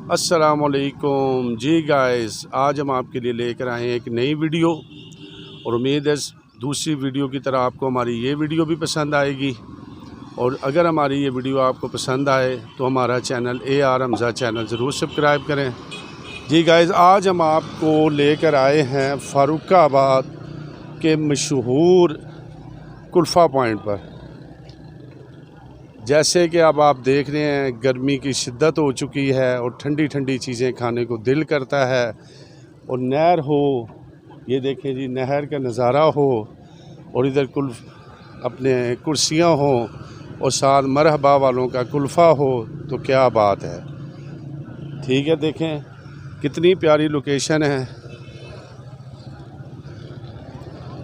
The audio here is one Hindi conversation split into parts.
अस्सलामुअलैकुम जी गाइस, आज हम आपके लिए लेकर आए हैं एक नई वीडियो और उम्मीद है दूसरी वीडियो की तरह आपको हमारी ये वीडियो भी पसंद आएगी। और अगर हमारी ये वीडियो आपको पसंद आए तो हमारा चैनल AR हमज़ा चैनल ज़रूर सब्सक्राइब करें। जी गाइस, आज हम आपको लेकर आए हैं फ़ारुखाबाद के मशहूर कुल्फ़ा पॉइंट पर। जैसे कि अब आप देख रहे हैं, गर्मी की शिद्दत हो चुकी है और ठंडी ठंडी चीज़ें खाने को दिल करता है। और नहर हो, ये देखें जी, नहर का नज़ारा हो और इधर अपने कुर्सियाँ हो और साथ मरहबा वालों का कुल्फ़ा हो तो क्या बात है। ठीक है, देखें कितनी प्यारी लोकेशन है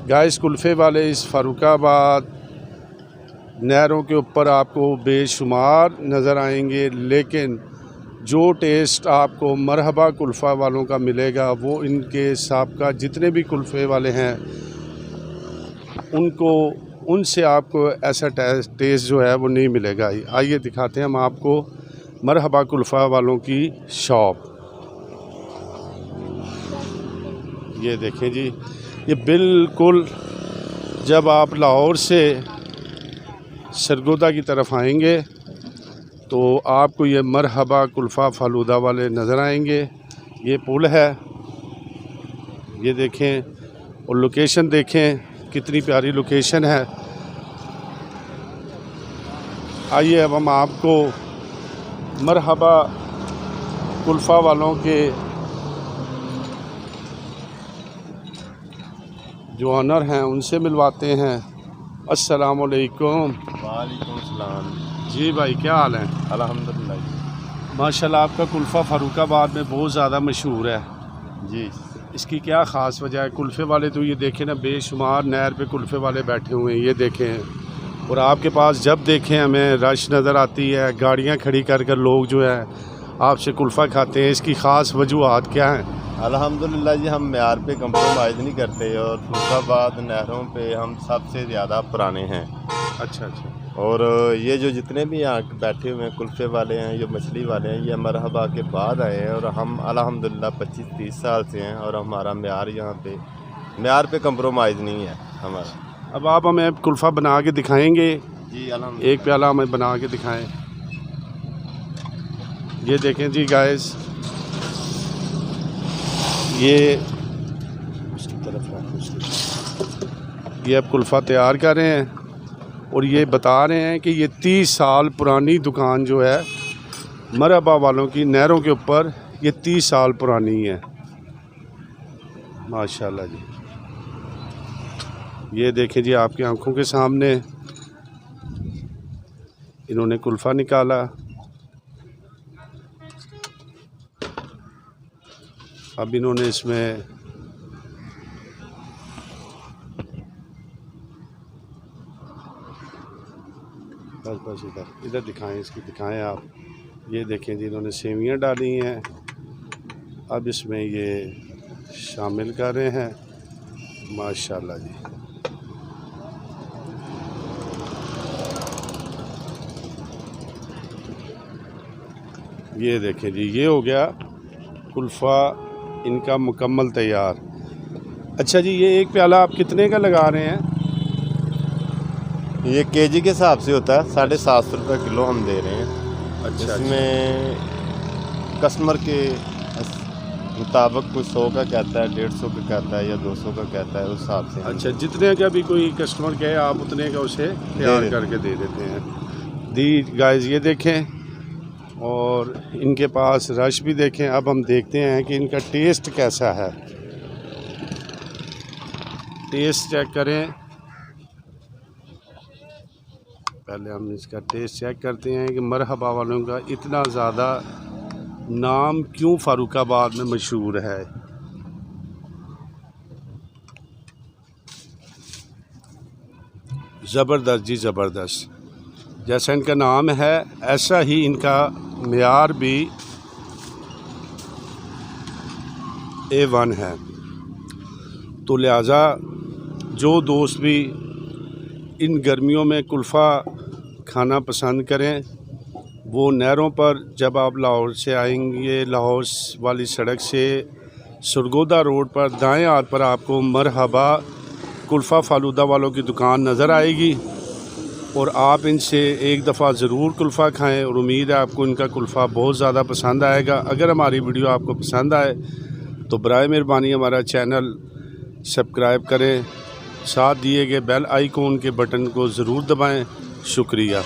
गाइस। कुल्फ़े वाले इस फ़ारुखाबाद नहरों के ऊपर आपको बेशुमार नज़र आएंगे, लेकिन जो टेस्ट आपको मरहबा कुल्फ़ा वालों का मिलेगा वो इनके साबका जितने भी कुल्फ़े वाले हैं उनसे आपको ऐसा टेस्ट जो है वो नहीं मिलेगा। आइए दिखाते हैं हम आपको मरहबा कुल्फ़ा वालों की शॉप। ये देखें जी, ये बिल्कुल जब आप लाहौर से सरगोदा की तरफ आएंगे तो आपको ये मरहबा कुल्फ़ा फ़ालूदा वाले नज़र आएंगे। ये पुल है, ये देखें, और लोकेशन देखें कितनी प्यारी लोकेशन है। आइए अब हम आपको मरहबा कुल्फ़ा वालों के जो ऑनर हैं उनसे मिलवाते हैं। अस्सलामुअलैकुम। वालेकुम सलाम जी भाई, क्या हाल है? अल्हम्दुलिल्लाह माशाल्लाह, आपका कुल्फ़ा फ़ारुखाबाद में बहुत ज़्यादा मशहूर है जी। इसकी क्या ख़ास वजह है? कुल्फ़े वाले तो ये देखें ना, बेशुमार नहर पे कुल्फ़े वाले बैठे हुए हैं, ये देखें। और आपके पास जब देखें हमें रश नज़र आती है, गाड़ियाँ खड़ी कर कर लोग जो है आपसे कुल्फ़ा खाते हैं। इसकी ख़ास वजूहात क्या हैं? अल्हम्दुलिल्लाह जी, हम मेयार पे कंप्रोमाइज़ नहीं करते और फ़ारुखाबाद नहरों पे हम सबसे ज़्यादा पुराने हैं। अच्छा अच्छा। और ये जो जितने भी यहाँ बैठे हुए हैं कुल्फ़े वाले हैं, ये मछली वाले हैं, ये मरहबा के बाद आए हैं और हम अल्हम्दुलिल्लाह 25-30 साल से हैं और हमारा मेयार पे कंप्रोमाइज़ नहीं है हमारा। अब आप हमें कुल्फ़ा बना के दिखाएँगे? जी अल्हम्दुलिल्लाह। एक प्याला हमें बना के दिखाएँ। ये देखें जी गाइस, ये उसकी तरफ ये अब कुल्फ़ा तैयार कर रहे हैं और ये बता रहे हैं कि ये 30 साल पुरानी दुकान जो है मरहबा वालों की नहरों के ऊपर, ये 30 साल पुरानी है। माशाल्लाह जी, ये देखें जी, आपकी आंखों के सामने इन्होंने कुल्फ़ा निकाला। अब इन्होंने इसमें बस इधर दिखाएं, इसकी दिखाएं आप। ये देखें जी, इन्होंने सेवियां डाली हैं, अब इसमें ये शामिल कर रहे हैं। माशाल्लाह जी, ये देखें जी, ये हो गया कुल्फ़ा इनका मुकम्मल तैयार। अच्छा जी, ये एक प्याला आप कितने का लगा रहे हैं? ये केजी के हिसाब से होता है, 750 रुपये किलो हम दे रहे हैं। अच्छा, इसमें कस्टमर के मुताबिक कोई 100 का कहता है, 150 का कहता है या 200 का कहता है, उस हिसाब से। अच्छा, जितने का भी कोई कस्टमर कहे आप उतने का उसे तैयार करके दे देते हैं। दी गाइस, ये देखें, और इनके पास रश भी देखें। अब हम देखते हैं कि इनका टेस्ट कैसा है। टेस्ट चेक करें, पहले हम इसका टेस्ट चेक करते हैं कि मरहबा वालों का इतना ज़्यादा नाम क्यों फ़ारुखाबाद में मशहूर है। ज़बरदस्त जी, ज़बरदस्त। जैसा इनका नाम है ऐसा ही इनका मेयार भी A1 है। तो लिहाजा जो दोस्त भी इन गर्मियों में कुल्फ़ा खाना पसंद करें वो नहरों पर जब आप लाहौर से आएंगे, लाहौर वाली सड़क से सरगोदा रोड पर दाएं हाथ पर आपको मरहबा कुल्फ़ा फालूदा वालों की दुकान नज़र आएगी और आप इनसे एक दफ़ा ज़रूर कुल्फ़ा खाएं और उम्मीद है आपको इनका कुल्फ़ा बहुत ज़्यादा पसंद आएगा। अगर हमारी वीडियो आपको पसंद आए तो बराए मेहरबानी हमारा चैनल सब्सक्राइब करें, साथ दिए गए बेल आइकॉन के बटन को ज़रूर दबाएं। शुक्रिया।